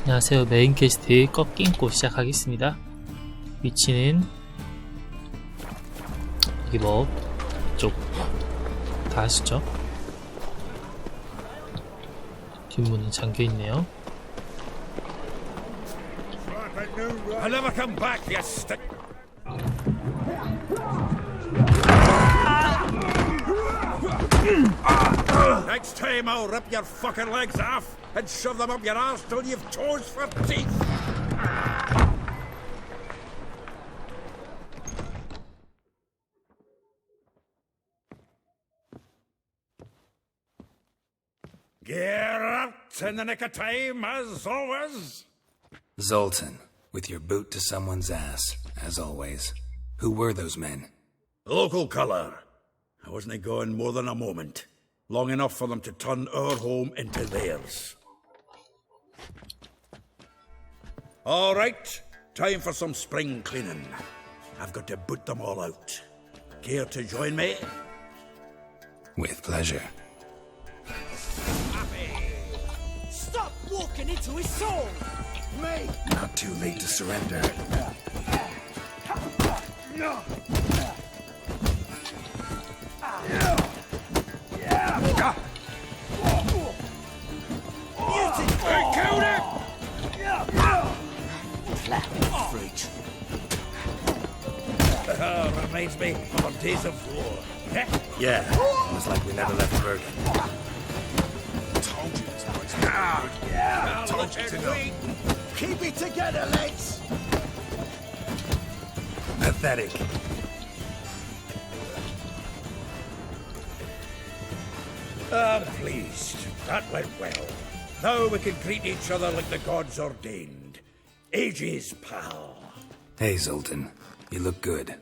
안녕하세요. 메인 퀘스트 꺾인꽃 시작하겠습니다. 위치는 여기 뭐 이쪽 다 아시죠? 뒷문은 잠겨있네요. I'll never come back, you stick. Next time I'll rip your fucking legs off and shove them up your arse till you've toes for teeth. Get out in the nick of time, as always. Zoltan, with your boot to someone's ass, as always. Who were those men? Local colour. I wasn't gone more than a moment. Long enough for them to turn our home into theirs. All right, time for some spring cleaning. I've got to boot them all out. Care to join me? With pleasure. Stop walking into his soul! Me! Not too late to surrender. No! I killed him! Freak. Reminds me of our days of war. Yeah, almost like we never left Bergen. Told you this place was good. Told you to know. Keep it together, lads! Pathetic. I'm pleased. That went well. Now we can greet each other like the gods ordained. Ages, pal. Hey, Zoltan. You look good.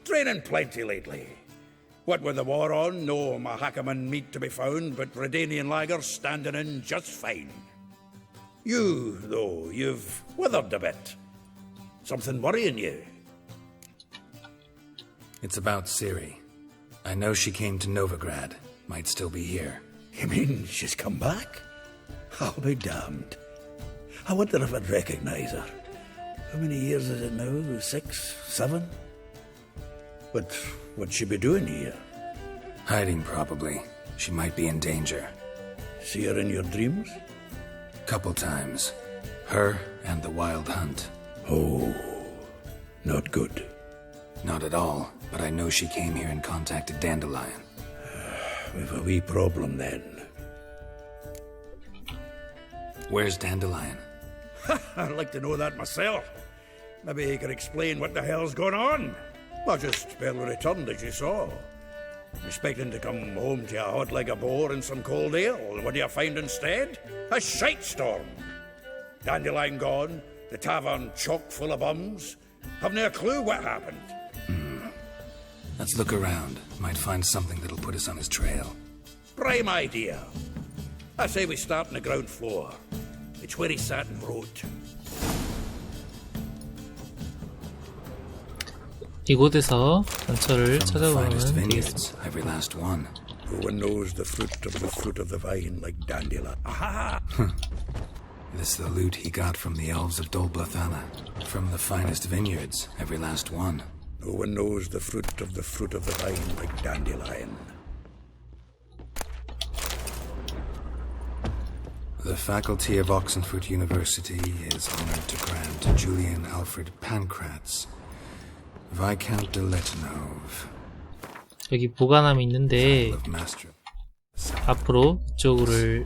Training plenty lately. What with the war on, no Mahakaman meat to be found, but Redanian lagers standing in just fine. You, though, you've withered a bit. Something worrying you? It's about Ciri. I know she came to Novigrad. Might still be here. You mean she's come back? I'll be damned. I wonder if I'd recognize her. How many years is it now? 6, 7? But what'd she be doing here? Hiding, probably. She might be in danger. See her in your dreams? Couple times. Her and the Wild Hunt. Oh, not good. Not at all, but I know she came here and contacted Dandelion. We've a wee problem then. Where's Dandelion? I'd like to know that myself. Maybe he could explain what the hell's going on. I just barely returned, as you saw. Expecting to come home to a hot leg of boar and some cold ale. What do you find instead? A shite storm. Dandelion gone, the tavern chock full of bums. Haven't a clue what happened. Let's look around. Might find something that'll put us on his trail. Prime idea. I say we start on the ground floor. It's where he sat and wrote. 이곳에서 전철을 From the 찾아보면 finest 되겠습니다. vineyards, every last one. No one knows the fruit of the vine like Dandelion. Aha! This the loot he got from the elves of Dol Blathanna. From the finest vineyards, every last one. No one knows the fruit of the vine like Dandelion. The faculty of Oxenfurt University is honored to grant Julian Alfred Pancratz, Viscount de Letonov, 여기 보관함이 있는데 of Master. 앞으로 이쪽을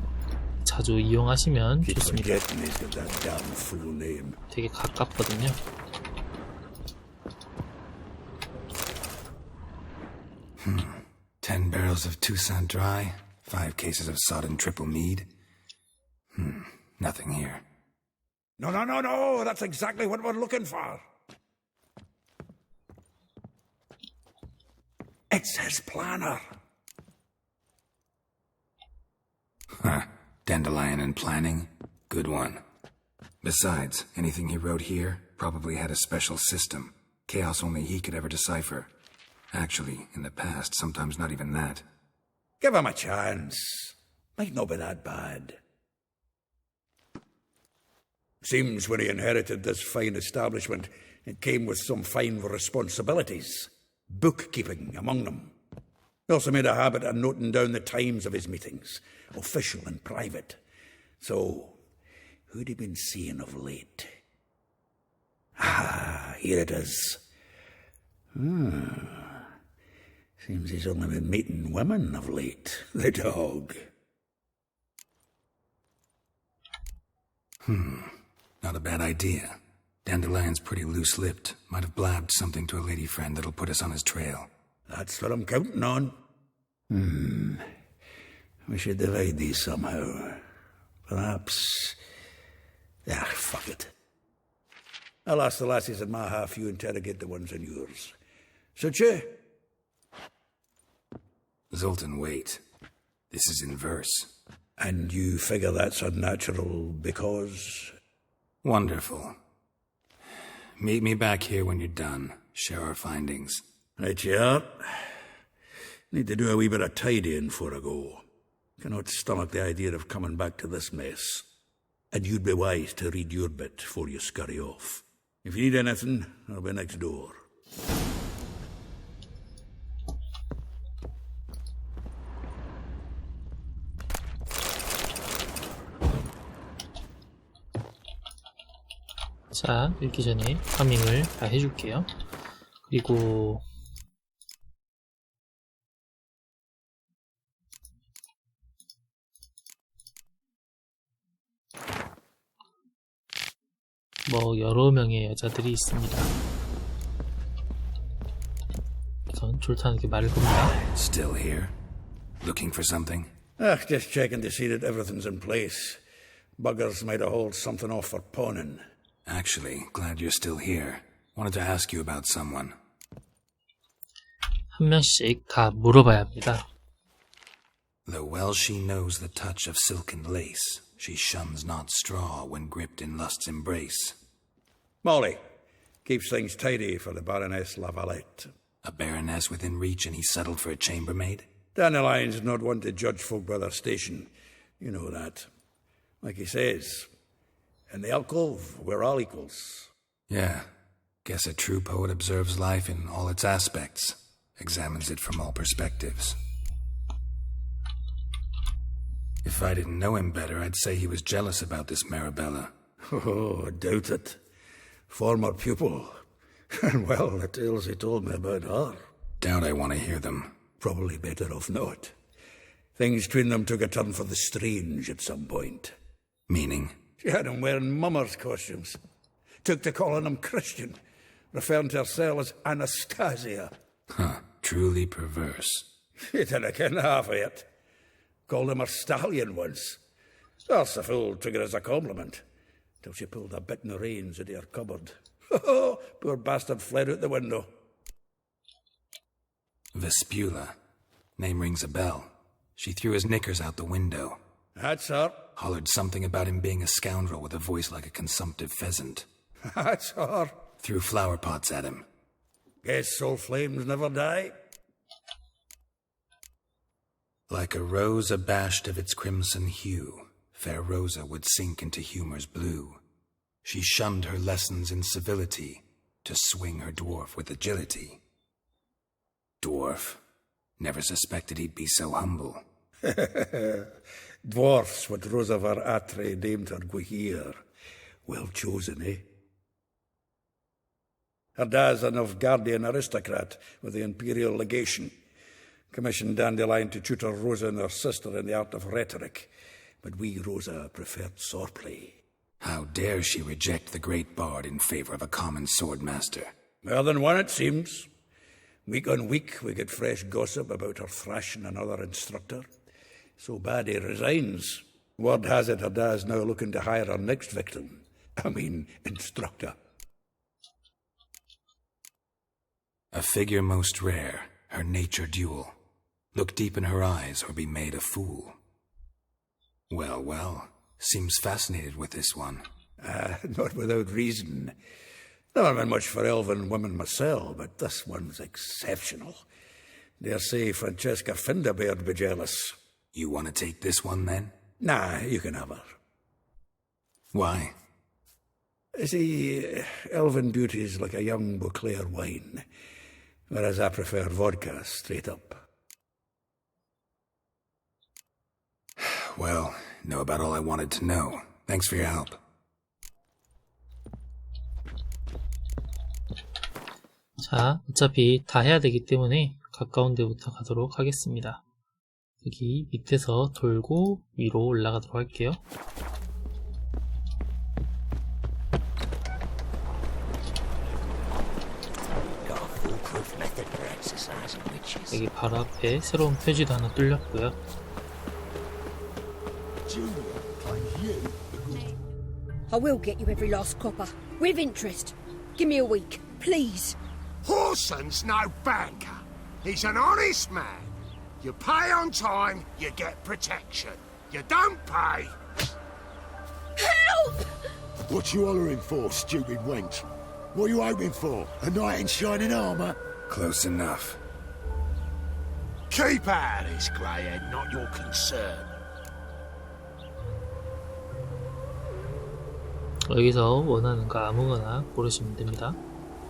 자주 이용하시면 Keep 좋습니다. forgetting he's got that damn full name. 되게 가깝거든요. Hmm. 10 barrels of Toussaint Dry, 5 cases of sodden triple mead. Nothing here. No, that's exactly what we're looking for. It's his planner. Huh. Dandelion and planning? Good one. Besides, anything he wrote here probably had a special system. Chaos only he could ever decipher. Actually, in the past, sometimes not even that. Give him a chance. Might not be that bad. Seems when he inherited this fine establishment, it came with some fine responsibilities, bookkeeping among them. He also made a habit of noting down the times of his meetings, official and private. So, who'd he been seeing of late? Ah, here it is. Seems he's only been meeting women of late, the dog. Not a bad idea. Dandelion's pretty loose-lipped. Might have blabbed something to a lady friend that'll put us on his trail. That's what I'm counting on. We should divide these somehow. Perhaps... fuck it. I'll ask the lassies in my half, you interrogate the ones in yours. Suit you? Zoltan, wait. This is in verse. And you figure that's unnatural because... Wonderful. Meet me back here when you're done. Share our findings. Right you are. Need to do a wee bit of tidying before I go. Cannot stomach the idea of coming back to this mess. And you'd be wise to read your bit before you scurry off. If you need anything, I'll be next door. 자, 읽기 전에 파밍을 다 해줄게요. 그리고 뭐 여러 명의 여자들이 있습니다. 우선 졸탄에게 말을 겁니다. Still here? Looking for something? Just checking to see that everything's in place. Buggers might have hauled something off for pawning. Actually, glad you're still here. Wanted to ask you about someone. 한 명씩 다 물어봐야 합니다. Though well she knows the touch of silken lace, she shuns not straw when gripped in lust's embrace. Molly keeps things tidy for the Baroness Lavalette. A baroness within reach and he settled for a chambermaid? Dandelion's not one to judge folk by their station. You know that. Like he says, in the alcove, we're all equals. Yeah. Guess a true poet observes life in all its aspects, examines it from all perspectives. If I didn't know him better, I'd say he was jealous about this Marabella. Oh, I doubt it. Former pupil. And well, the tales he told me about her. Doubt I want to hear them. Probably better off not. Things between them took a turn for the strange at some point. Meaning? She had him wearing mummers' costumes. Took to calling him Christian, referring to herself as Anastasia. Huh, truly perverse. She didn't ken half of it. Called him a stallion once. That's the fool took it as a compliment, till she pulled a bit in the reins into her cupboard. Oh, poor bastard fled out the window. Vespula. Name rings a bell. She threw his knickers out the window. That's her. Hollered something about him being a scoundrel with a voice like a consumptive pheasant. That's her. Threw flower pots at him. Guess soul flames never die. Like a rose abashed of its crimson hue, fair Rosa would sink into humor's blue. She shunned her lessons in civility to swing her dwarf with agility. Dwarf. Never suspected he'd be so humble. Dwarfs what Rosavar Atre named her Guihir. Well chosen, eh? Her dad's a Novgardian aristocrat with the imperial legation. Commissioned Dandelion to tutor Rosa and her sister in the art of rhetoric, but we, Rosa, preferred swordplay. How dare she reject the great bard in favor of a common swordmaster? More than one, it seems. Week on week, we get fresh gossip about her thrashing another instructor. So bad he resigns. Word has it her dad's now looking to hire her next victim. Instructor. A figure most rare, her nature dual. Look deep in her eyes or be made a fool. Well, well, seems fascinated with this one. Not without reason. Never been much for elven women myself, but this one's exceptional. Dare say Francesca Finderbeard be jealous. You want to take this one, then? Nah, you can have her. Why? See, elven beauty's like a young Beauclair wine, whereas I prefer vodka straight up. Well, know about all I wanted to know. Thanks for your help. 자, 어차피 다 해야 되기 때문에 가까운 데부터 가도록 하겠습니다. 여기 밑에서 돌고 위로 올라가도록 할게요. Got a foolproof method for exercising witches. 여기 바로 앞에 새로운 표지도 하나 뚫렸고요. I will get you every last copper, with interest. Give me a week, please. Horson's no banker. He's an honest man. You pay on time, you get protection. You don't pay. Help! What you hollering for, stupid wench? What you hoping for? A knight in shining armour? Close enough. Keep out of this, Greyhead, not your concern. 여기서 원하는 거 아무거나 고르시면 됩니다.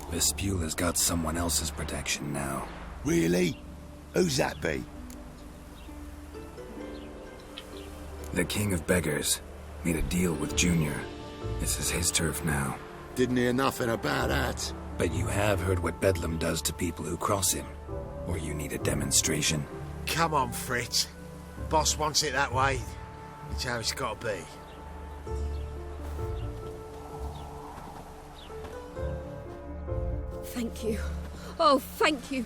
Vespula's got someone else's protection now. Really? Who's that be? The King of Beggars made a deal with Junior. This is his turf now. Didn't hear nothing about that. But you have heard what Bedlam does to people who cross him. Or you need a demonstration? Come on, Fritz. Boss wants it that way. It's how it's got to be. Thank you. Oh, thank you.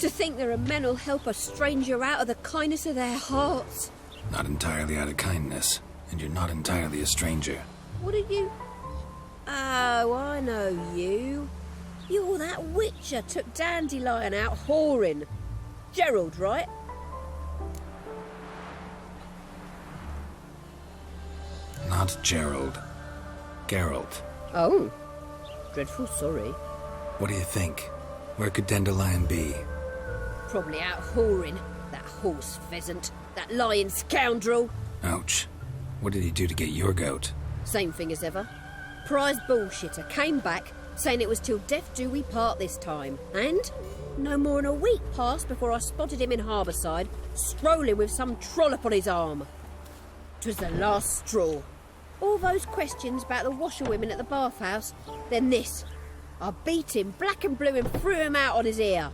To think there are men who'll help a stranger out of the kindness of their hearts. Not entirely out of kindness, and you're not entirely a stranger. What are you? Oh, I know you. You're that witcher took Dandelion out whoring. Gerald, right? Not Gerald. Geralt. Oh. Dreadful sorry. What do you think? Where could Dandelion be? Probably out whoring. That horse pheasant. That lying scoundrel. Ouch. What did he do to get your goat? Same thing as ever. Prize bullshitter came back saying it was till death do we part this time. And no more than a week passed before I spotted him in Harbourside, strolling with some trollop on his arm. 'Twas the last straw. All those questions about the washerwomen at the bathhouse, then this. I beat him black and blue and threw him out on his ear.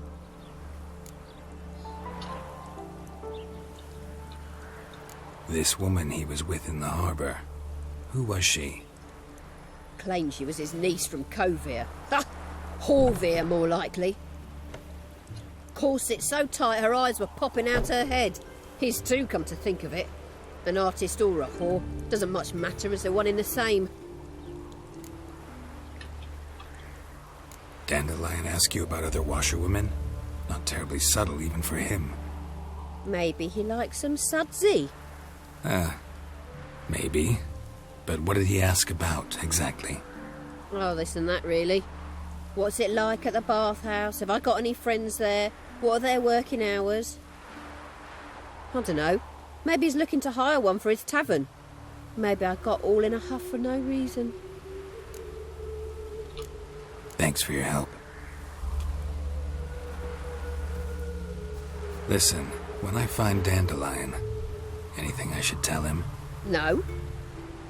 This woman he was with in the harbour. Who was she? Claimed she was his niece from Kovir. Ha! Horvir, more likely. Corset so tight her eyes were popping out her head. His too, come to think of it. An artist or a whore. Doesn't much matter as they're one in the same. Dandelion ask you about other washerwomen? Not terribly subtle even for him. Maybe he likes some sudsy. Maybe. But what did he ask about, exactly? Oh, this and that, really. What's it like at the bathhouse? Have I got any friends there? What are their working hours? I don't know. Maybe he's looking to hire one for his tavern. Maybe I got all in a huff for no reason. Thanks for your help. Listen, when I find Dandelion, anything I should tell him? No.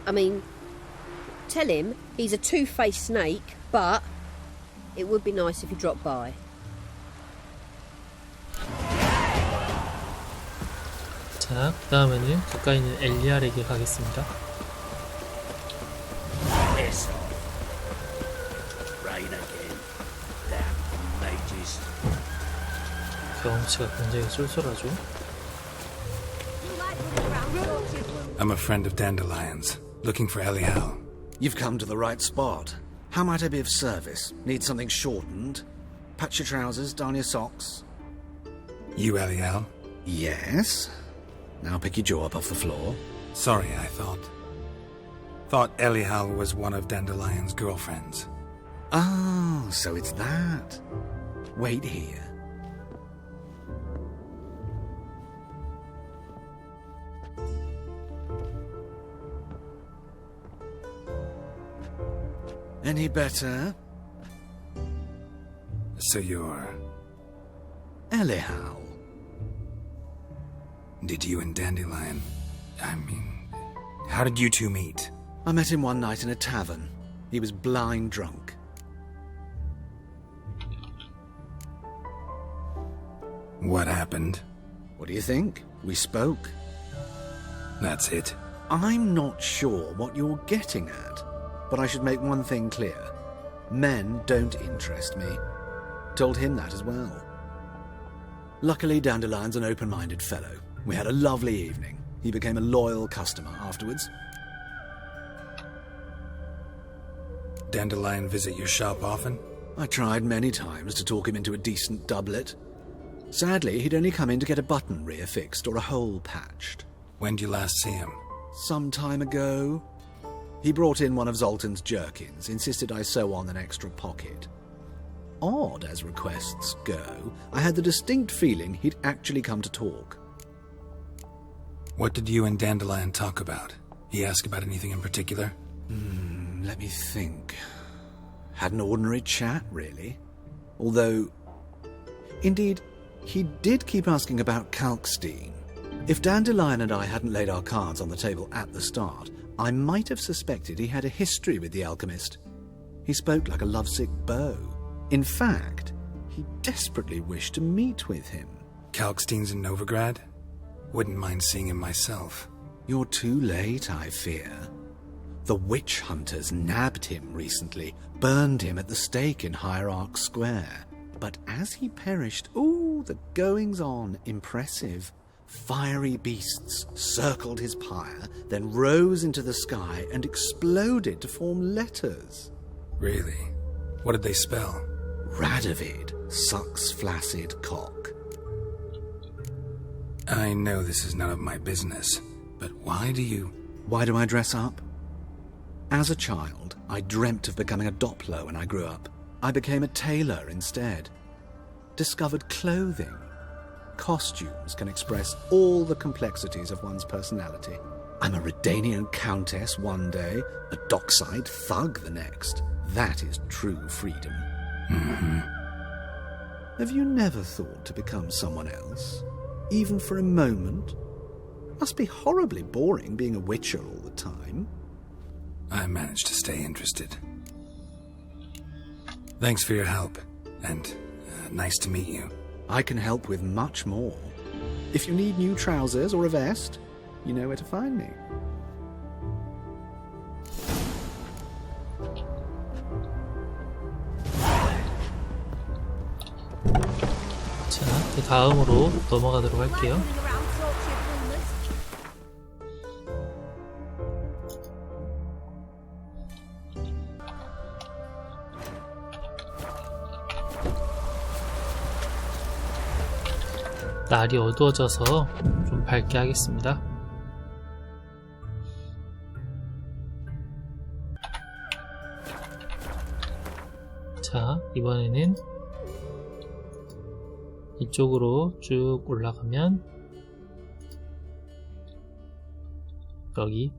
I mean, tell him he's a two-faced snake, but it would be nice if he dropped by. 자, 그 다음에는 가까이 있는 엘리알에게 가겠습니다. Piss off. Rain again. Damn mages. 경험치가 굉장히 쏠쏠하죠. I'm a friend of Dandelion's, looking for Elial. You've come to the right spot. How might I be of service? Need something shortened? Patch your trousers, darn your socks? You, Elial? Yes. Now pick your jaw up off the floor. Sorry, I thought Elial was one of Dandelion's girlfriends. Oh, so it's that. Wait here. Any better? So you're... Elihu. Did you and Dandelion... how did you two meet? I met him one night in a tavern. He was blind drunk. What happened? What do you think? We spoke. That's it. I'm not sure what you're getting at, but I should make one thing clear. Men don't interest me. Told him that as well. Luckily, Dandelion's an open-minded fellow. We had a lovely evening. He became a loyal customer afterwards. Dandelion visit your shop often? I tried many times to talk him into a decent doublet. Sadly, he'd only come in to get a button reaffixed or a hole patched. When did you last see him? Some time ago. He brought in one of Zoltan's jerkins, insisted I sew on an extra pocket. Odd as requests go, I had the distinct feeling he'd actually come to talk. What did you and Dandelion talk about? He asked about anything in particular? Let me think. Had an ordinary chat, really. Although, indeed, he did keep asking about Kalkstein. If Dandelion and I hadn't laid our cards on the table at the start, I might have suspected he had a history with the alchemist. He spoke like a lovesick beau. In fact, he desperately wished to meet with him. Kalkstein's in Novigrad? Wouldn't mind seeing him myself. You're too late, I fear. The witch hunters nabbed him recently, burned him at the stake in Hierarch Square. But as he perished, the goings-on, impressive. Fiery beasts circled his pyre, then rose into the sky and exploded to form letters. Really? What did they spell? Radovid sucks flaccid cock. I know this is none of my business, but why do I dress up? As a child, I dreamt of becoming a Doppler when I grew up. I became a tailor instead. Discovered clothing. Costumes can express all the complexities of one's personality. I'm a Redanian countess one day, a dockside thug the next. That is true freedom. Mm-hmm. Have you never thought to become someone else? Even for a moment? Must be horribly boring being a witcher all the time. I managed to stay interested. Thanks for your help, and nice to meet you. I can help with much more. If you need new trousers or a vest, you know where to find me. 자, 그 다음으로 넘어가도록 할게요. 날이 어두워져서 좀 밝게 하겠습니다. 자, 이번에는 이쪽으로 쭉 올라가면 여기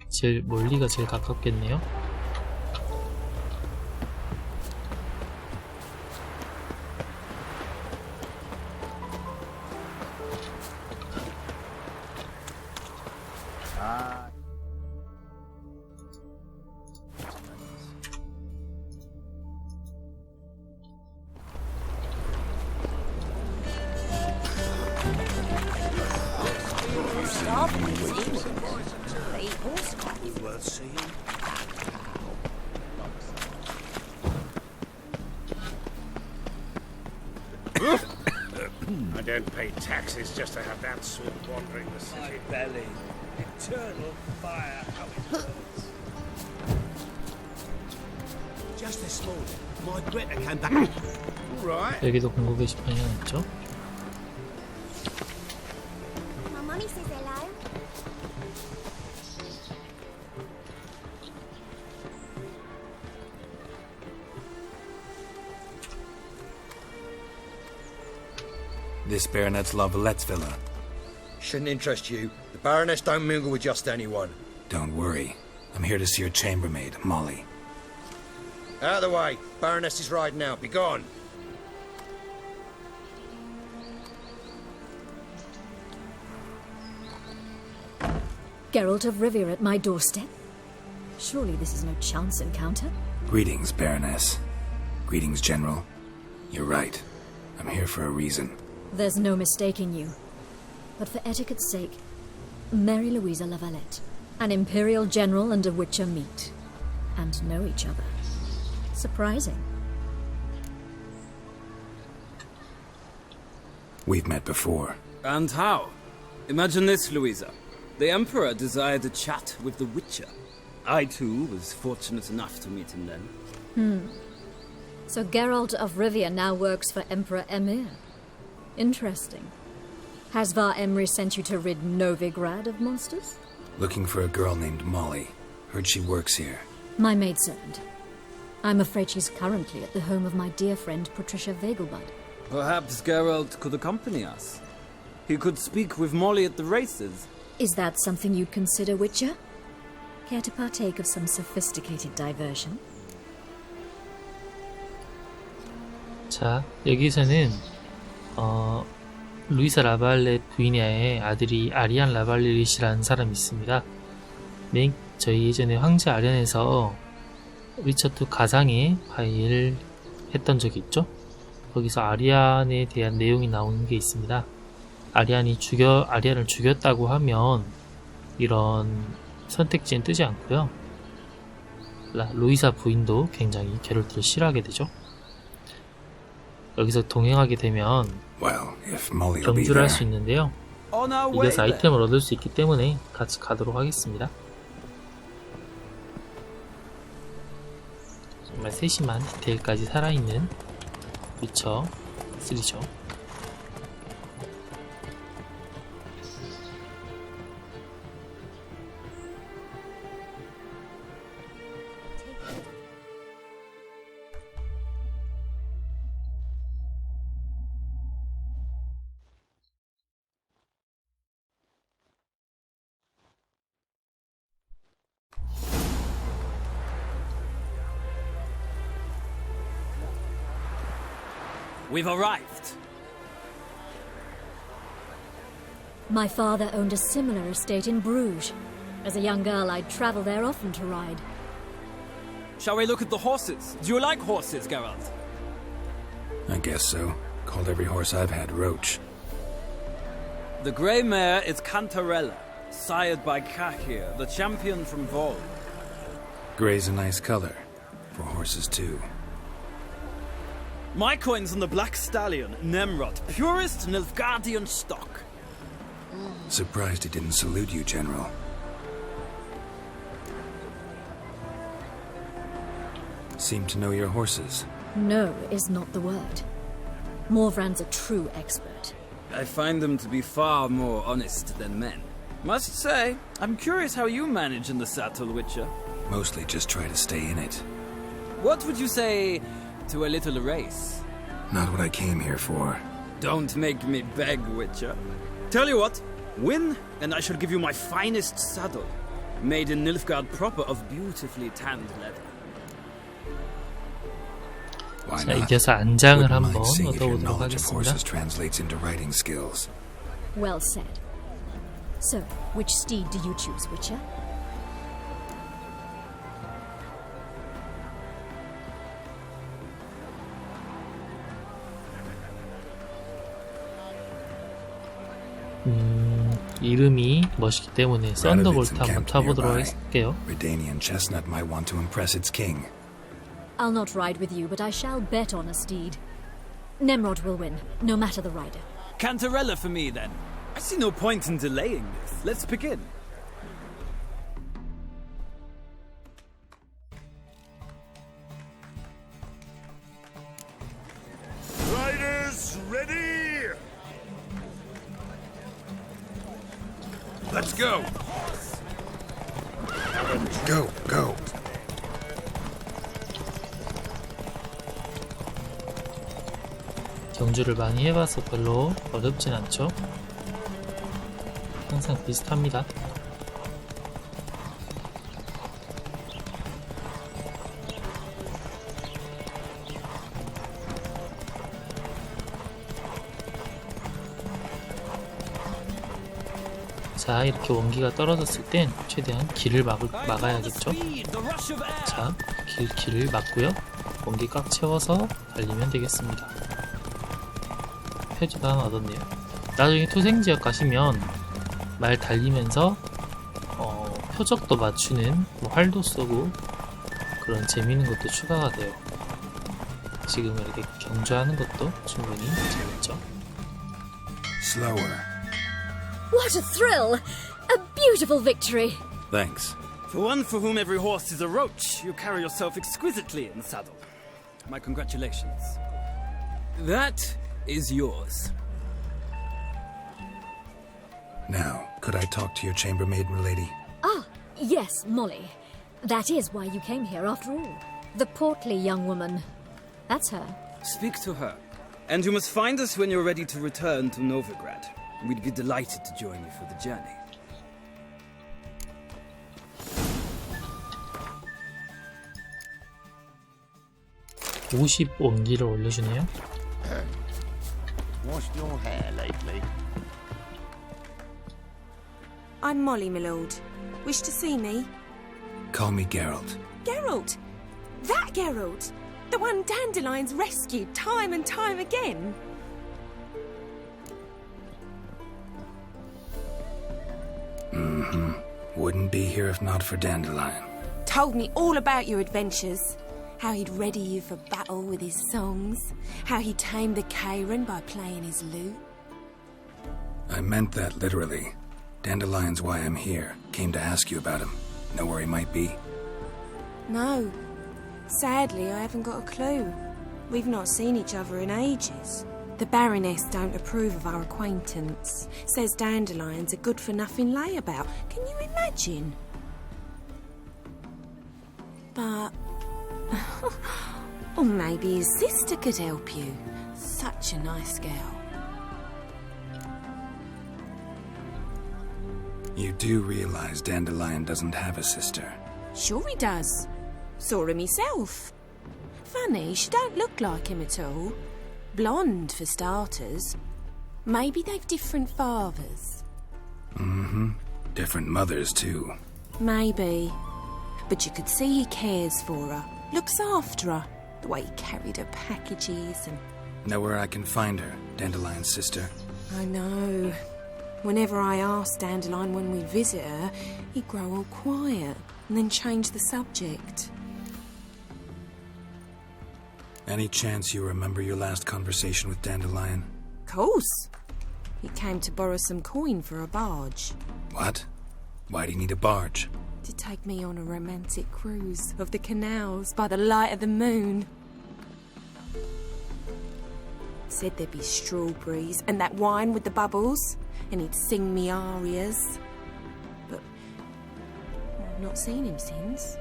제일 멀리가 제일 가깝겠네요. I don't pay taxes just to have that sword wandering the city. My belly. Eternal fire, how it burns. Just this morning, my Greta came back. All right. 여기도 공고 게시판이 하나 있죠. My mummy says hello. This Baronet's La Vallette's villa. Shouldn't interest you. The Baroness don't mingle with just anyone. Don't worry. I'm here to see your chambermaid, Molly. Out of the way. Baroness is riding out. Be gone. Geralt of Rivia at my doorstep? Surely this is no chance encounter? Greetings, Baroness. Greetings, General. You're right. I'm here for a reason. There's no mistaking you. But for etiquette's sake, Mary Louisa Lavalette, an Imperial General and a Witcher meet, and know each other. Surprising. We've met before. And how? Imagine this, Louisa. The Emperor desired a chat with the Witcher. I, too, was fortunate enough to meet him then. So Geralt of Rivia now works for Emperor Emir. Interesting. Has Var Emry sent you to rid Novigrad of monsters? Looking for a girl named Molly. Heard she works here. My maidservant. I'm afraid she's currently at the home of my dear friend Patricia Vegelbud. Perhaps Geralt could accompany us. He could speak with Molly at the races. Is that something you'd consider, Witcher? Care to partake of some sophisticated diversion? 자, 여기서는 루이사 라발렛 부인야의 아들이 아리안 라발렛이라는 사람이 있습니다. 저희 예전에 황제 아련에서 리처트 가상의 파일 했던 적이 있죠. 거기서 아리안에 대한 내용이 나오는 게 있습니다. 아리안을 죽였다고 하면 이런 선택지는 뜨지 않고요. 루이사 부인도 굉장히 게롤트를 싫어하게 되죠. 여기서 동행하게 되면 경주를 할 수 있는데요. 이겨서 아이템을 얻을 수 있기 때문에 같이 가도록 하겠습니다. 정말 세심한 디테일까지 살아있는 위쳐 3죠. We've arrived. My father owned a similar estate in Bruges. As a young girl, I'd travel there often to ride. Shall we look at the horses? Do you like horses, Geralt? I guess so. Called every horse I've had Roach. The grey mare is Cantarella, sired by Kakir, the champion from Vol. Grey's a nice color. For horses, too. My coin's on the Black Stallion, Nemrod, purest Nilfgaardian stock. Surprised he didn't salute you, General. Seem to know your horses. No is not the word. Morvran's a true expert. I find them to be far more honest than men. Must say, I'm curious how you manage in the saddle, Witcher. Mostly just try to stay in it. What would you say to a little race? Not what I came here for. Don't make me beg, Witcher. Tell you what, win, and I shall give you my finest saddle, made in Nilfgaard proper of beautifully tanned leather. 자, 이겨서 안장을 한번 Seeing if your 얻어보도록 knowledge of 하겠습니다. horses translates into riding skills. Well said. So, which steed do you choose, Witcher? 이름이 멋있기 때문에 썬더볼트 한번 타보도록 할게요. Redanian chestnut might want to impress its king. I'll not ride with you, but I shall bet on a steed. Nemrod will win, no matter the rider. Cantarella for me, then. I see no point in delaying this. Let's begin. Riders ready? Let's go. Go, go. 경주를 많이 해봐서 별로 어렵진 않죠. 항상 비슷합니다. 자, 이렇게 원기가 떨어졌을 땐 최대한 길을 막아야겠죠. 자, 길을 막고요. 원기 꽉 채워서 달리면 되겠습니다. 표지도 하나 얻었네요. 나중에 투생지역 가시면 말 달리면서 표적도 맞추는 활도 쏘고 그런 재미있는 것도 추가가 돼요. 지금 이렇게 경주하는 것도 충분히 재밌죠. Slower. What a thrill! A beautiful victory! Thanks. For one for whom every horse is a roach, you carry yourself exquisitely in the saddle. My congratulations. That is yours. Now, could I talk to your chambermaid, milady? Ah, yes, Molly. That is why you came here after all. The portly young woman. That's her. Speak to her. And you must find us when you're ready to return to Novigrad. We'd be delighted to join you for the journey. (50) 원기를 올려주네요. Washed your hair lately? I'm Molly, my lord. Wish to see me? Call me Geralt. Geralt! That Geralt! The one Dandelion's rescued time and time again! Mm-hmm. Wouldn't be here if not for Dandelion. Told me all about your adventures. How he'd ready you for battle with his songs. How he tamed the Kairan by playing his lute. I meant that literally. Dandelion's why I'm here. Came to ask you about him. Know where he might be? No. Sadly, I haven't got a clue. We've not seen each other in ages. The Baroness don't approve of our acquaintance. Says Dandelion's a good-for-nothing layabout. Can you imagine? But... or maybe his sister could help you. Such a nice girl. You do realize Dandelion doesn't have a sister. Sure he does. Saw him myself. Funny, she don't look like him at all. Blonde, for starters. Maybe they've different fathers. Mm-hmm. Different mothers, too. Maybe. But you could see he cares for her. Looks after her. The way he carried her packages and... Know where I can find her, Dandelion's sister? I know. Whenever I ask Dandelion when we visit her, he'd grow all quiet and then change the subject. Any chance you remember your last conversation with Dandelion? Course. He came to borrow some coin for a barge. What? Why do you need a barge? To take me on a romantic cruise of the canals by the light of the moon. Said there'd be strawberries and that wine with the bubbles, and he'd sing me arias. But I've not seen him since.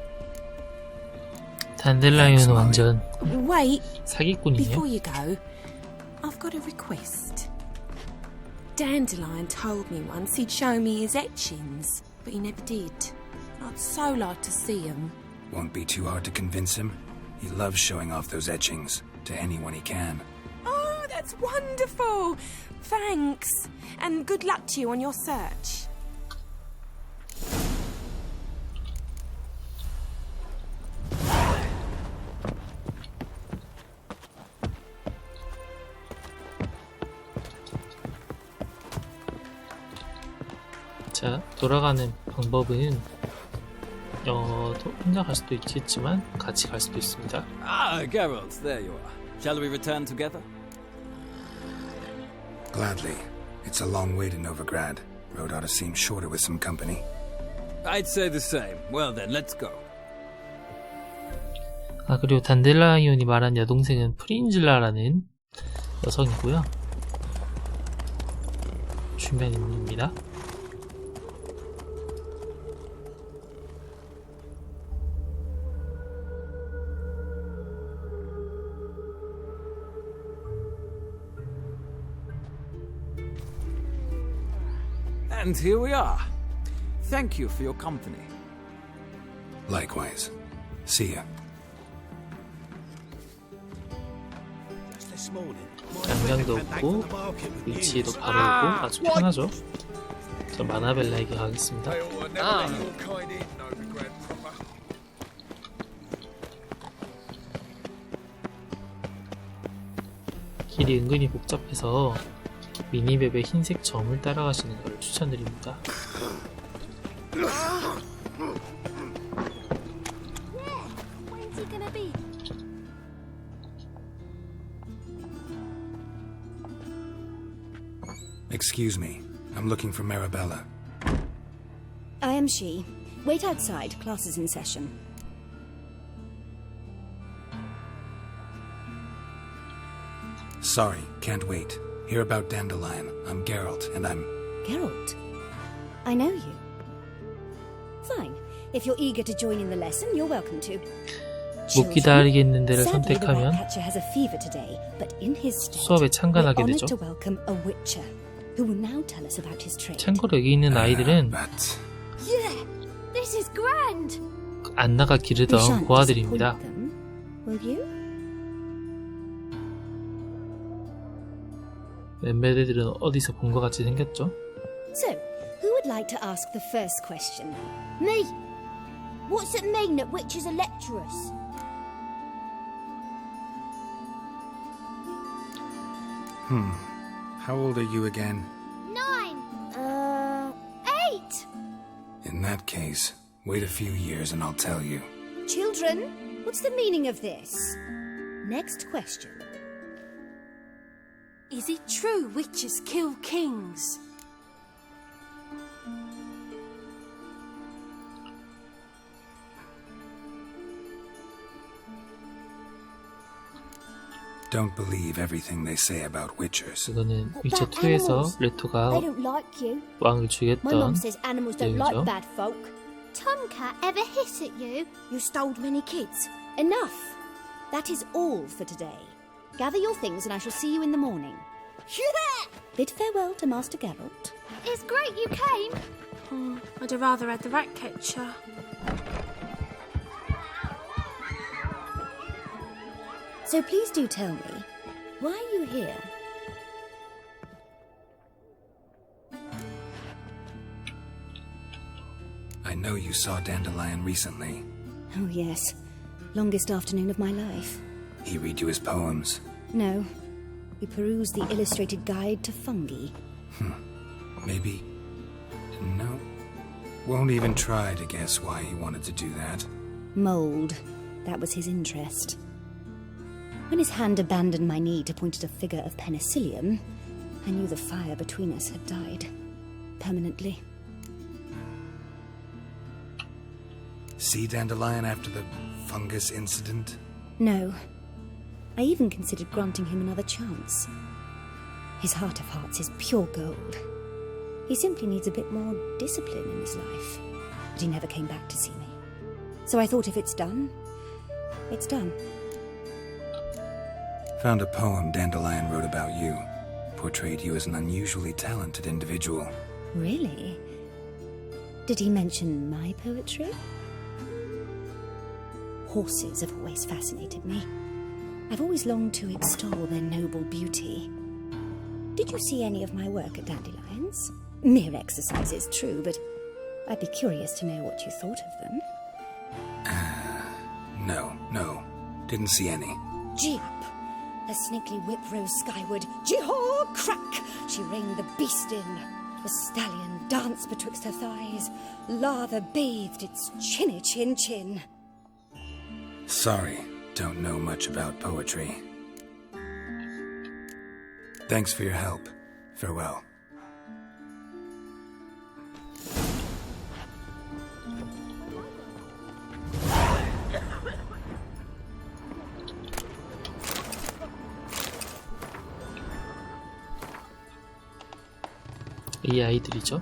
단델라이언은 완전 Wait, 사기꾼이에요. before you go, I've got a request. Dandelion told me once he'd show me his etchings, but he never did. I'd so like to see them. Won't be too hard to convince him. He loves showing off those etchings to anyone he can. Oh, that's wonderful! Thanks, and good luck to you on your search. 자, 돌아가는 방법은 혼자 갈 수도 있겠지만 같이 갈 수도 있습니다. Ah, Geralt, there you are. Shall we return together? Gladly. It's a long way to Novigrad. Road ought to seem shorter with some company. I'd say the same. Well then, let's go. 아, 그리고 단델라이온이 말한 여동생은 프린즐라라는 여성이고요. 중요한 인물입니다. And here we are. Thank you for your company. Likewise. See ya. 양장도 없고 위치도 바로 있고 아주 편하죠. 저 마나벨라에게 가겠습니다. They ought to never let your kind in, Novigrad proper. 길이 은근히 복잡해서 미니맵의 흰색 점을 따라가시는 걸 추천드립니다. When's he gonna be? Excuse me. I'm looking for Marabella. I am she. Wait outside. Class is in session. Sorry, can't wait. Hear about Dandelion. I'm Geralt, and I'm... Geralt? I know you. Fine. If you're eager to join in the lesson, you're welcome to. 못 기다리겠는 데를 Sadly, the 선택하면 Ratcatcher has a fever today, but in his stead, 수업에 we're 참관하게 honored 되죠. to welcome a witcher, who will now tell us about his trade. 참고로 여기 있는 아이들은 Yeah, this is grand. 안 나가 You 기르던 shan't 고아들입니다. disappoint them, will you? 멤베들은 어디서 본 것 같이 생겼죠? So, who would like to ask the first question? Me. What's it mean that witches are lecturers? How old are you again? 9. 8. In that case, wait a few years and I'll tell you. Children, what's the meaning of this? Next question. Is it true witches kill kings? Don't believe everything they say about witchers. 이거는 위쳐 2에서 레토가 They don't like you. 왕을 My mum 죽였던 says animals don't like 내용이죠. bad folk. Tomcat ever hiss at you? You stole many kids. Enough. That is all for today. Gather your things and I shall see you in the morning. Bid farewell to Master Geralt. It's great you came. Oh, I'd have rather had the Ratcatcher. So please do tell me, why are you here? I know you saw Dandelion recently. Oh yes, longest afternoon of my life. He read you his poems. No, we perused the illustrated guide to fungi. Maybe... No. Won't even try to guess why he wanted to do that. Mold, that was his interest. When his hand abandoned my knee to point at a figure of penicillium, I knew the fire between us had died. Permanently. See Dandelion after the fungus incident? No. I even considered granting him another chance. His heart of hearts is pure gold. He simply needs a bit more discipline in his life. But he never came back to see me. So I thought if it's done, it's done. Found a poem Dandelion wrote about you. Portrayed you as an unusually talented individual. Really? Did he mention my poetry? Horses have always fascinated me. I've always longed to extol their noble beauty. Did you see any of my work at Dandelions? Mere exercises, true, but I'd be curious to know what you thought of them. No. Didn't see any. Gee up! A snakely whip rose skyward. Jee-haw! Crack! She reined the beast in. The stallion danced betwixt her thighs. Lather bathed its chinny chin. Sorry, don't know much about poetry. Thanks for your help. Farewell. 이 아이들이죠.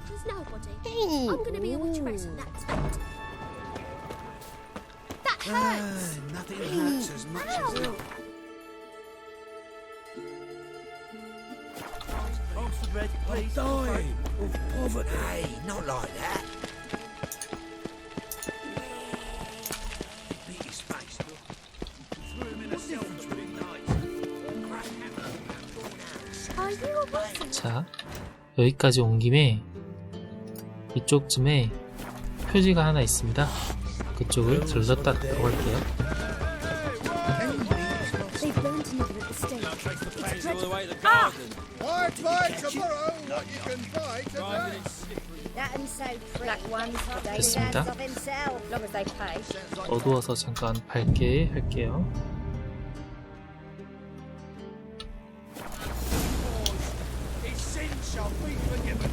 There's nobody. I'm gonna be a witcheress and that's it. That hurts. Nothing hurts as much as that. Oxford bread, please. Dying of poverty. Hey, not like that. Beat his face. Are you a wizard? 자, 여기까지 온 김에 이쪽쯤에 표지가 하나 있습니다. 그쪽을 들렀다 가볼게요. They've learned to live at the stake. It's dreadful. Buy tomorrow what you can buy today. That and so black ones, they 됐습니다. of himself, long as they pay. 어두워서 잠깐 밝게 할게요. His sins shall be forgiven.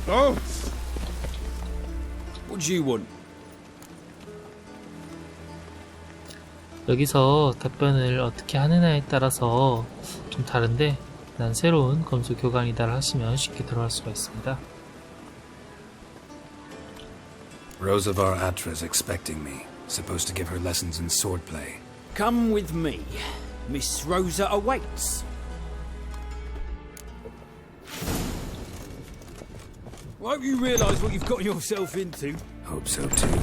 Oh, What do you want? 여기서 답변을 어떻게 하느냐에 따라서 좀 다른데 난 새로운 검수 교관이다 하시면 쉽게 들어갈 수가 있습니다. Rosavar Atra's expecting me. Supposed to give her lessons in swordplay. Come with me. Miss Rosa awaits. I hope you realise what you've got yourself into. Hope so too.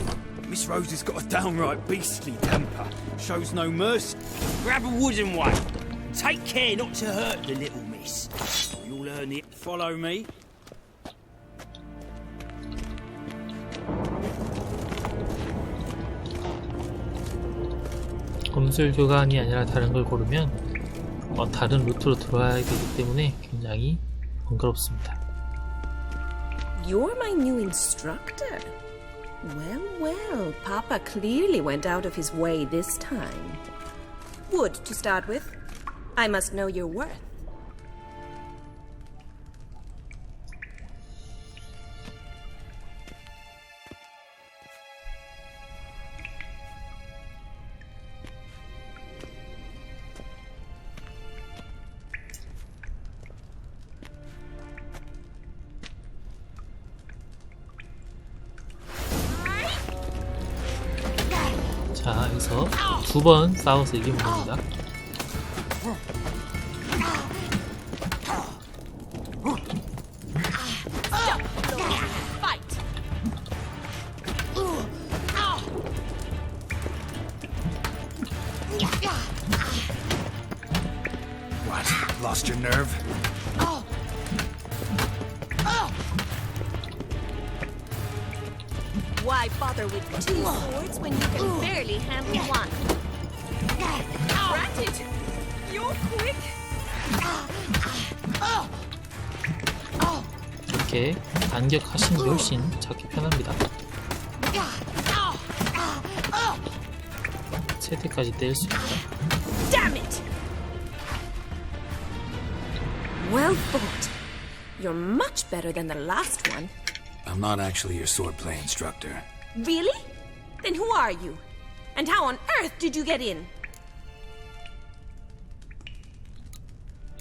Miss Rosa's got a downright beastly temper. Shows no mercy. Grab a wooden one. Take care not to hurt the little miss. You'll earn it. Follow me. 검술 교관이 아니라 다른 걸 고르면 다른 루트로 들어와야 되기 때문에 굉장히 번거롭습니다. You're my new instructor. Well, well, Papa clearly went out of his way this time. Wood, to start with. I must know your worth. 자, 여기서 2번 싸워서 이기면 됩니다. What? Lost your nerve? Why bother with two swords when you can barely handle one? Granted, you're quick. 이렇게 반격하시는 게 훨씬 찾기 편합니다. 최대까지 뗄 수 있다. Damn it! Well fought. You're much better than the last one. I'm not actually your swordplay instructor. Really? Then who are you? And how on earth did you get in?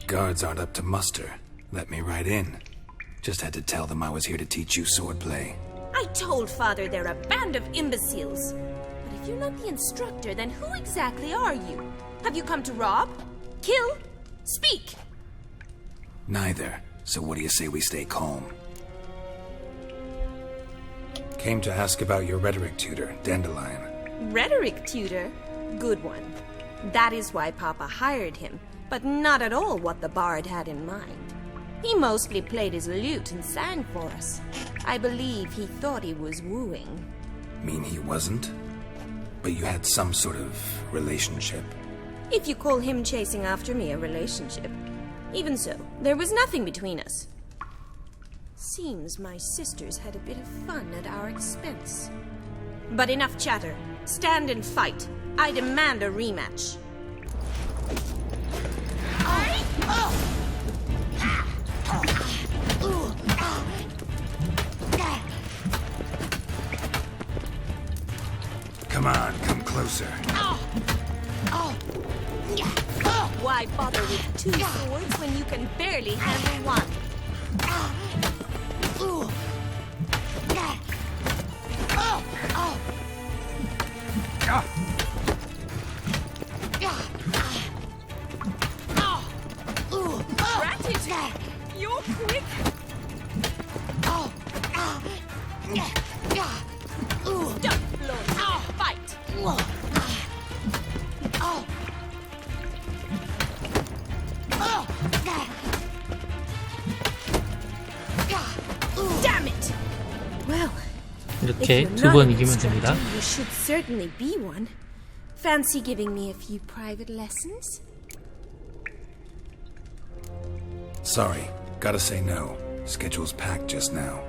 Guards aren't up to muster. Let me right in. Just had to tell them I was here to teach you swordplay. I told Father they're a band of imbeciles. But if you're not the instructor, then who exactly are you? Have you come to rob? Kill? Speak! Neither. So what do you say we stay calm? Came to ask about your rhetoric tutor, Dandelion. Rhetoric tutor? Good one. That is why Papa hired him, but not at all what the bard had in mind. He mostly played his lute and sang for us. I believe he thought he was wooing. Mean he wasn't? But you had some sort of relationship. If you call him chasing after me a relationship. Even so, there was nothing between us. Seems my sisters had a bit of fun at our expense. But enough chatter. Stand and fight. I demand a rematch. Come on, come closer. Why bother with two swords when you can barely handle one? Granted, you're quick. Stop blowing. Fight. 이렇게 If you're 두 not 번 an 이기면 instructor, 됩니다. You should certainly be one. Fancy giving me a few private lessons? Sorry, gotta say no. Schedule's packed just now.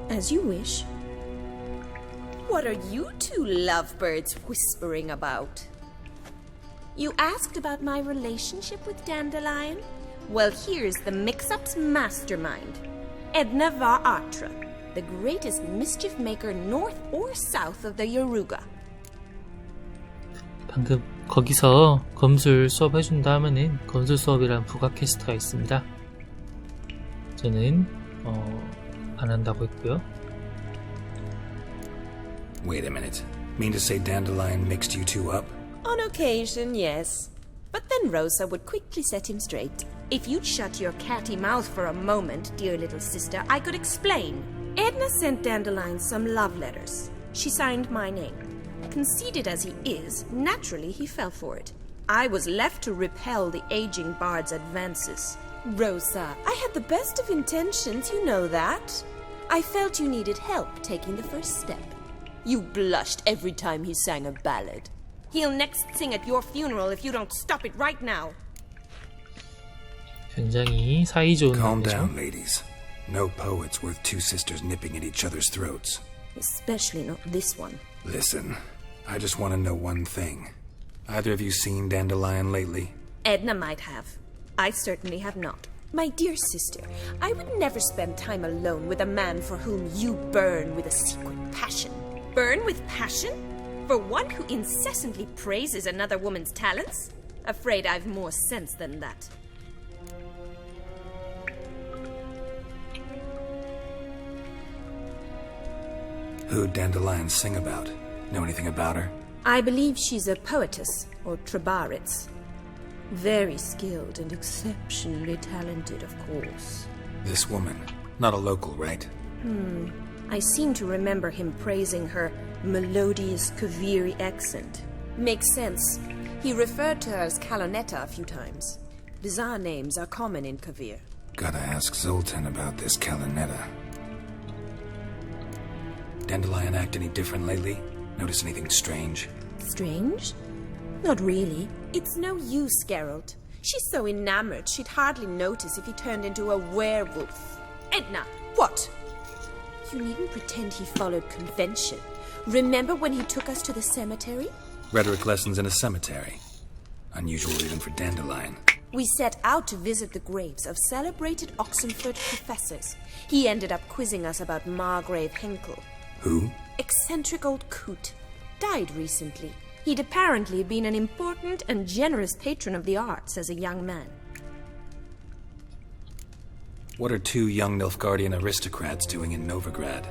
As you wish. What are you two lovebirds whispering about? You asked about my relationship with Dandelion? Well, here's the mix-up's mastermind. Edna Va Atra, the greatest mischief maker north or south of the Yoruga. 방금 거기서 검술 수업 해준다 하면은 검술 수업이란 부가 퀘스트가 있습니다. 저는 안 한다고 했고요. Wait a minute. Mean to say Dandelion mixed you two up? On occasion, yes. But then Rosa would quickly set him straight. If you'd shut your catty mouth for a moment, dear little sister, I could explain. Edna sent Dandelion some love letters. She signed my name. Conceited as he is, naturally he fell for it. I was left to repel the aging bard's advances. Rosa, I had the best of intentions, you know that. I felt you needed help taking the first step. you blushed every time he sang a ballad. He'll next sing at your funeral if you don't stop it right now. 굉장히 사이 좋은 Calm 남자죠. down, ladies. No poet's worth two sisters nipping at each other's throats. Especially not this one. Listen, I just want to know one thing. Either of you seen Dandelion lately? Edna might have. I certainly have not. My dear sister, I would never spend time alone with a man for whom you burn with a secret passion. Burn with passion? For one who incessantly praises another woman's talents? Afraid I've more sense than that. Who'd Dandelion sing about? Know anything about her? I believe she's a poetess, or Trebaritz. Very skilled and exceptionally talented, of course. This woman. Not a local, right? I seem to remember him praising her melodious Kaviri accent. Makes sense. He referred to her as Kalonetta a few times. Bizarre names are common in Kavir. Gotta ask Zoltan about this Kalonetta. Dandelion act any different lately? Notice anything strange? Strange? Not really. It's no use, Geralt. She's so enamored she'd hardly notice if he turned into a werewolf. Edna, what? You needn't pretend he followed convention. Remember when he took us to the cemetery? Rhetoric lessons in a cemetery. Unusual even for Dandelion. We set out to visit the graves of celebrated Oxenford professors. He ended up quizzing us about Margrave Henkel. Who? Eccentric old coot. Died recently. He'd apparently been an important and generous patron of the arts as a young man. What are two young Nilfgaardian aristocrats doing in Novigrad?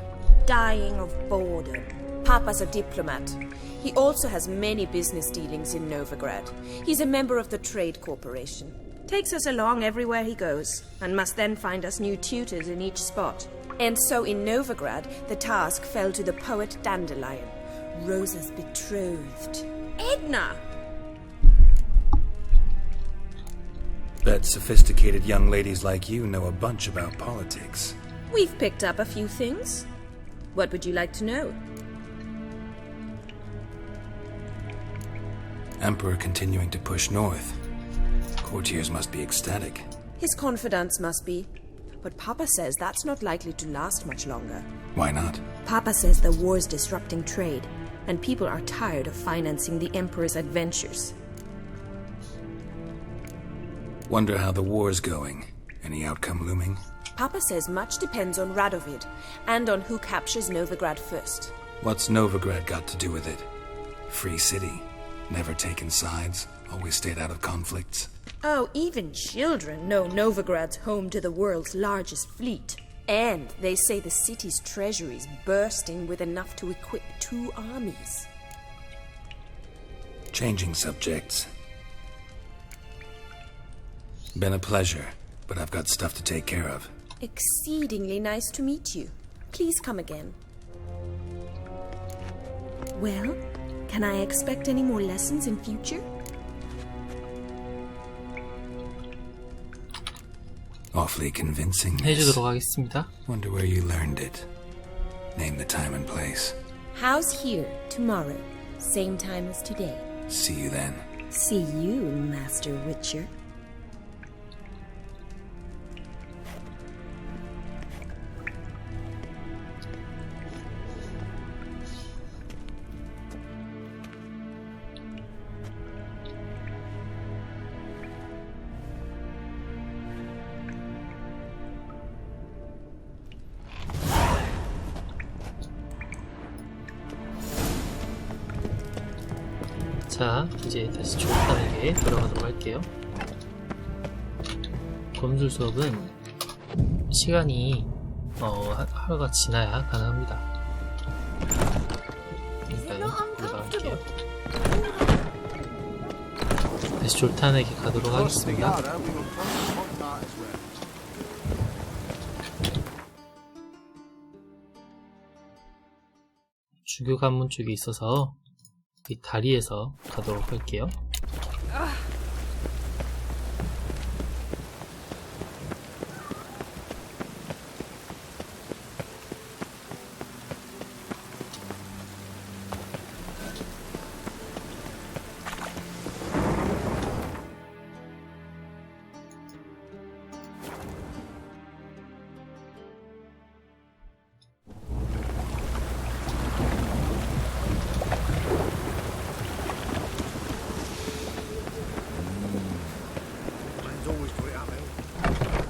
Dying of boredom. Papa's a diplomat. He also has many business dealings in Novigrad. He's a member of the Trade Corporation. Takes us along everywhere he goes, and must then find us new tutors in each spot. And so in Novigrad, the task fell to the poet Dandelion, Rosa's betrothed. Edna! Bet sophisticated young ladies like you know a bunch about politics. We've picked up a few things. What would you like to know? Emperor continuing to push north. Courtiers must be ecstatic. His confidants must be. But Papa says that's not likely to last much longer. Why not? Papa says the war's disrupting trade, and people are tired of financing the Emperor's adventures. Wonder how the war's going. Any outcome looming? Papa says much depends on Radovid, and on who captures Novigrad first. What's Novigrad got to do with it? Free city. Never taken sides. Always stayed out of conflicts. Oh, even children know Novigrad's home to the world's largest fleet. And they say the city's treasury's bursting with enough to equip 2 armies. Changing subjects. Been a pleasure, but I've got stuff to take care of. Exceedingly nice to meet you. Please come again. Well, can I expect any more lessons in future? Awfully convincing. 해주도록 하겠습니다. Wonder where you learned it. Name the time and place. House here, tomorrow. Same time as today. See you then. See you, Master Witcher. 자, 이제 다시 조탄에게 들어가도록 할게요. 검술 수업은 시간이 하루가 지나야 가능합니다. 일단은 들어갈게요. 다시 졸탄에게 가도록 하겠습니다. 주교 관문 쪽에 있어서 이 다리에서 가도록 할게요.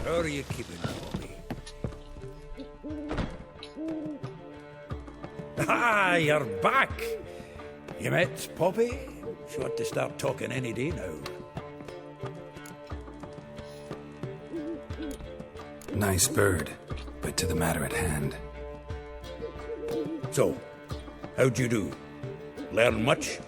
How are you keeping, Poppy? Ah, you're back! You met Poppy? She ought to start talking any day now. Nice bird, but to the matter at hand. So, how'd you do? Learn much?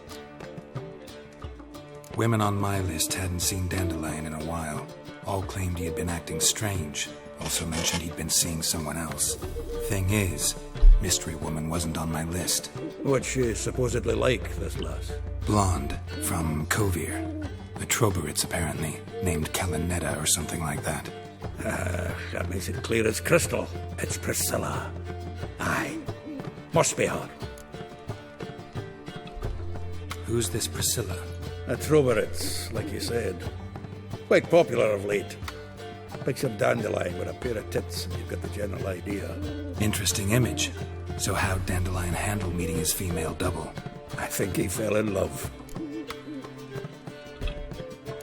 Women on my list hadn't seen Dandelion in a while. All claimed he had been acting strange. Also mentioned he'd been seeing someone else. Thing is, Mystery Woman wasn't on my list. What's she supposedly like, this lass? Blonde, from Kovir. A Troberitz, apparently, named Kalinetta or something like that. That makes it clear as crystal. It's Priscilla. Aye. Must be her. Who's this Priscilla? A Troberitz, like you said. Quite popular of late. Picture Dandelion with a pair of tits and you've got the general idea. Interesting image. So how'd Dandelion handle meeting his female double? I think he fell in love.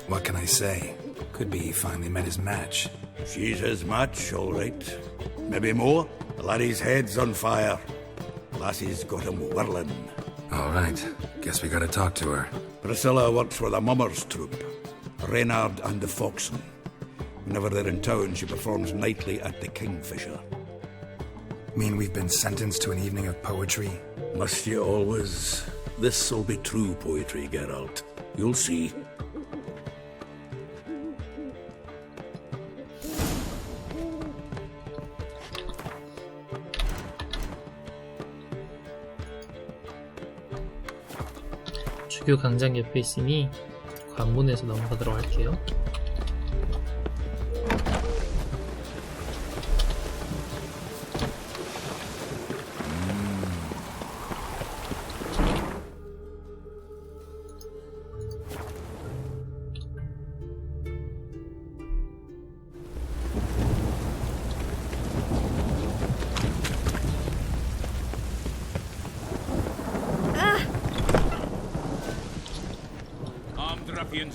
What can I say? Could be he finally met his match. She's his match, all right. Maybe more. The laddie's head's on fire. Lassie's got him whirling. All right. Guess we gotta talk to her. Priscilla works for the Mummers troupe. Reynard and the Foxen. Whenever they're in town, she performs nightly at the Kingfisher. Mean we've been sentenced to an evening of poetry? Must you always? This'll be true poetry, Geralt. You'll see. 주교 광장 옆에 있으니 관문에서 넘어가도록 할게요.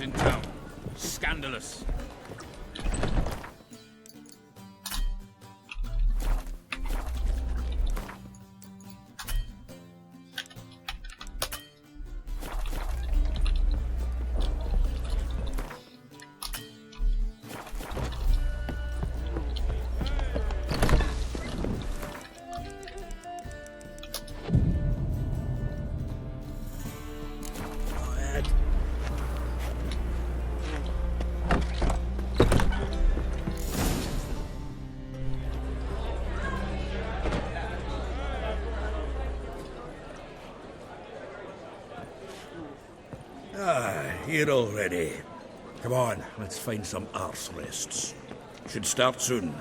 In town. Scandalous. Here already. Come on, let's find some arse rests. Should start soon.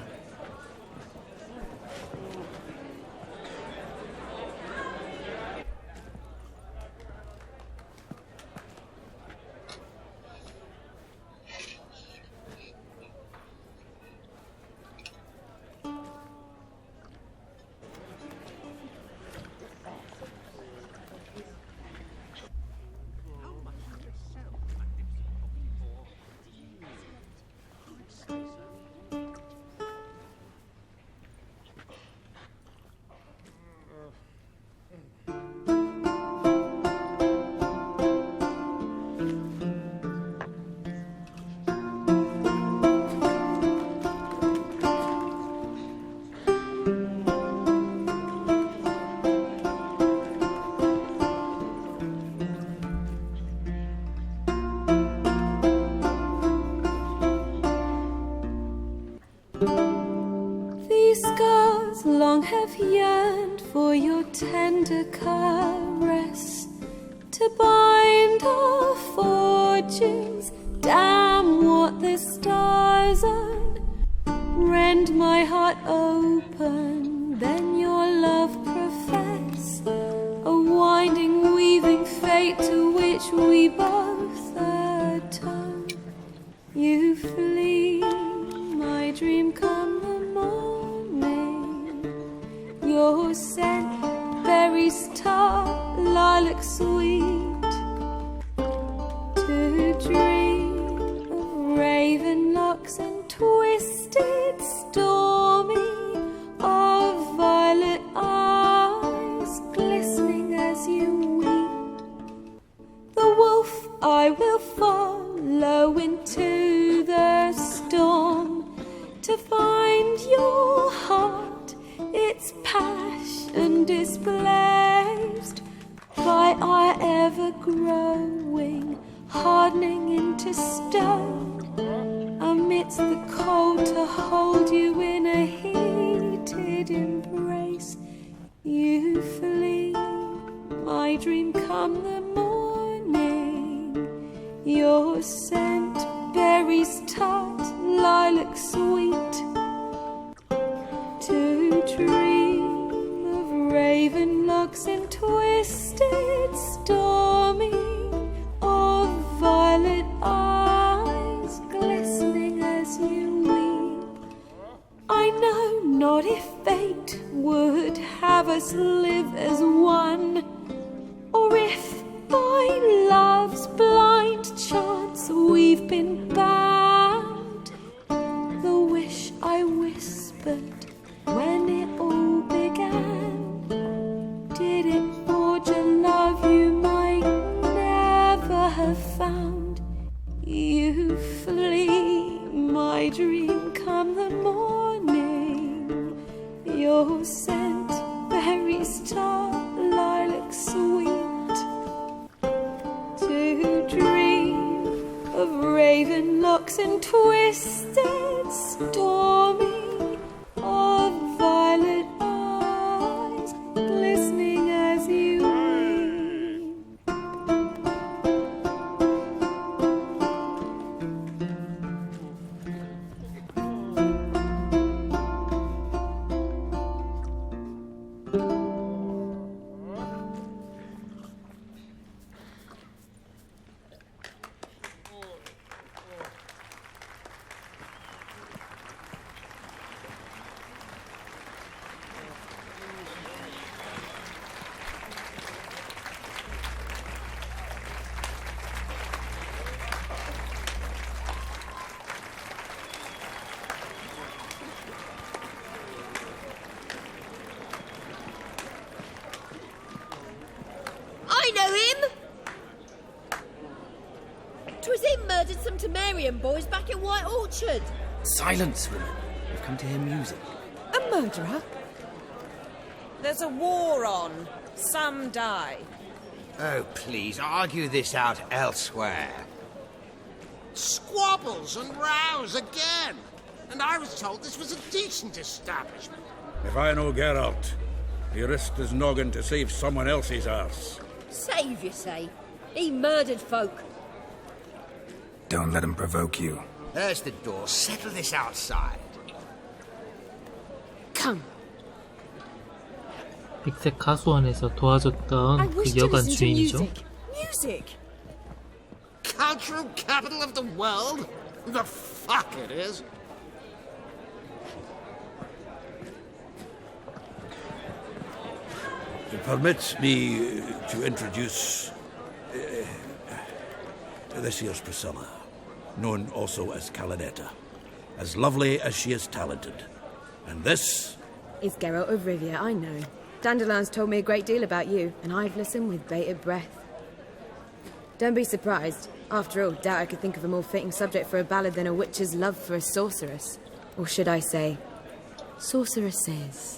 hearts long have yearned for your tender caress, to bind our fortunes. Damn what the stars earn. Rend my heart open, then your love profess, a winding, weaving fate to which we both atone. You flee, my dream come the morning. Your scent, berries tart, lilac sweet, to dream of raven locks and twisted, stormy, of violet eyes glistening as you weep. The wolf I will follow into the storm, to find your heart, its passion displaced by our ever-growing, hardening into stone. Amidst the cold, to hold you in a heated embrace. You flee, my dream come the morning. Your scent, berries tart, lilac sweet, to dream of raven locks and twisted, stormy, of violet eyes glistening as you weep. I know not if fate would have us live as one, or if by love's blind chance we've been bound. The wish I whispered when it all began, did it forge a love you might never have found? You flee, my dream come the morning. Your scent, berries tart, lilac sweet, to dream of raven locks and twisted, stormy, of violet eyes glistening as you weep. I know him! 'Twas him murdered some Temerian boys back in White Orchard. Silence, woman. We've come to hear music. A murderer? There's a war on. Some die. Oh, please, argue this out elsewhere. Squabbles and rows again. And I was told this was a decent establishment. If I know Geralt, he risked his noggin to save someone else's arse. Save, you say? He murdered folk. Don't let him provoke you. There's the door. Settle this outside. Come. 백색 가수원에서 도와줬던 그 여관 주인이죠. Music? Cultural capital of the world? The fuck it is. Permit me to introduce this here's Priscilla, known also as Calinetta, as lovely as she is talented. And this is Geralt of Rivia, I know. Dandelion's told me a great deal about you, and I've listened with bated breath. Don't be surprised. After all, doubt I could think of a more fitting subject for a ballad than a witch's love for a sorceress. Or should I say, sorceresses.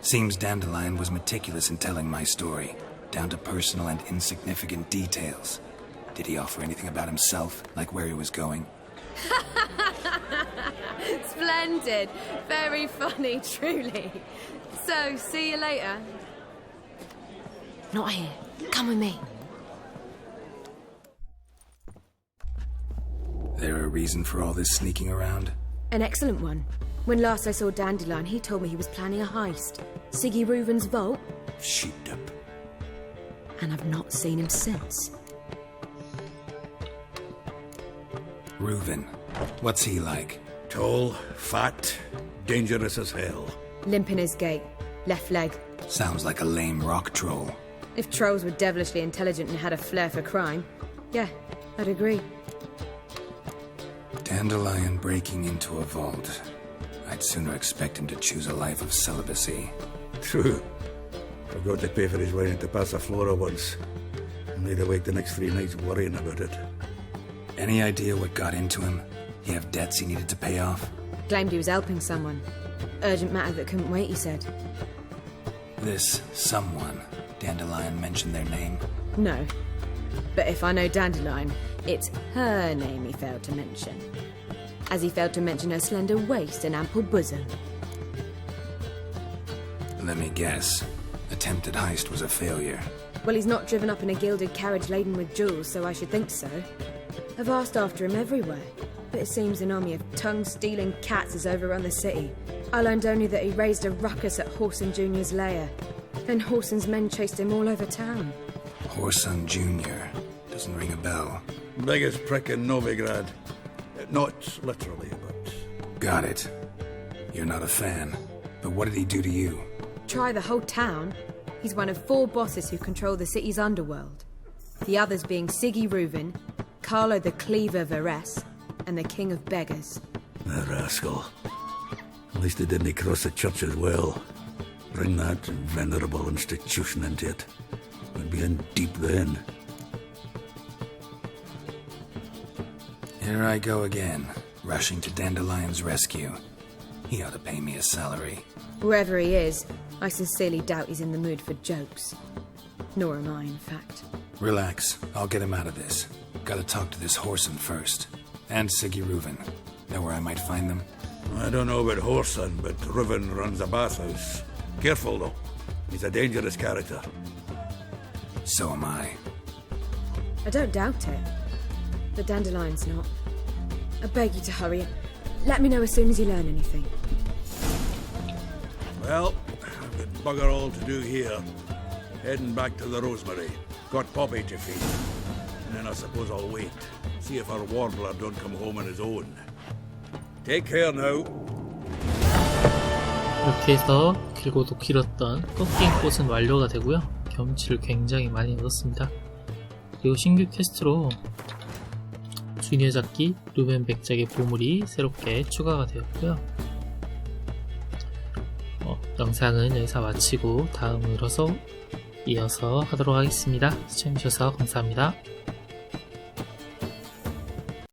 Seems Dandelion was meticulous in telling my story, down to personal and insignificant details. Did he offer anything about himself, like where he was going? Splendid. Very funny, truly. So, see you later. Not here. Come with me. There a reason for all this sneaking around? An excellent one. When last I saw Dandelion, he told me he was planning a heist. Siggy Reuven's vault. Sheepdip. And I've not seen him since. Reuven. What's he like? Tall, fat, dangerous as hell. Limp in his gait. Left leg. Sounds like a lame rock troll. If trolls were devilishly intelligent and had a flair for crime, yeah, I'd agree. Dandelion breaking into a vault. I'd sooner expect him to choose a life of celibacy. True. Forgot to pay for his wine at the Passaflora once. And laid awake the next 3 nights worrying about it. Any idea what got into him? He have debts he needed to pay off? Claimed he was helping someone. Urgent matter that couldn't wait, he said. This someone, Dandelion mentioned their name? No. But if I know Dandelion, it's her name he failed to mention. As he failed to mention her slender waist and ample bosom. Let me guess. Attempted heist was a failure. Well, he's not driven up in a gilded carriage laden with jewels, so I should think so. I've asked after him everywhere, but it seems an army of tongue-stealing cats has overrun the city. I learned only that he raised a ruckus at Whoreson Jr.'s lair. Then Whoreson's men chased him all over town. Whoreson Jr. Doesn't ring a bell. Biggest prick in Novigrad. Not literally, but... Got it. You're not a fan. But what did he do to you? Try the whole town. He's one of 4 bosses who control the city's underworld. The others being Siggy Reuven, Carlo the Cleaver Varese, and the King of Beggars. The rascal. At least he didn't cross the church as well. Bring that venerable institution into it. We'd be in deep then. Here I go again, rushing to Dandelion's rescue. He ought to pay me a salary. Wherever he is, I sincerely doubt he's in the mood for jokes. Nor am I, in fact. Relax, I'll get him out of this. Gotta talk to this Whoreson first. And Siggy Reuven. Know where I might find them? I don't know about Whoreson, but Reuven runs a bathhouse. Careful, though. He's a dangerous character. So am I. I don't doubt it. But Dandelion's not. I beg you to hurry. Let me know as soon as you learn anything. Well, I've got bugger all to do here. Heading back to the Rosemary. Got Poppy to feed. And then I suppose I'll wait. See if our warbler don't come home on his own. Take care now. 이렇게 해서 길고도 길었던 꺾인 꽃은 완료가 되고요. 경치를 굉장히 많이 얻었습니다. 그리고 신규 퀘스트로 주녀잡기 루벤 백작의 보물이 새롭게 추가가 되었고요. 영상은 여기서 마치고 다음으로서 이어서 하도록 하겠습니다. 시청해주셔서 감사합니다.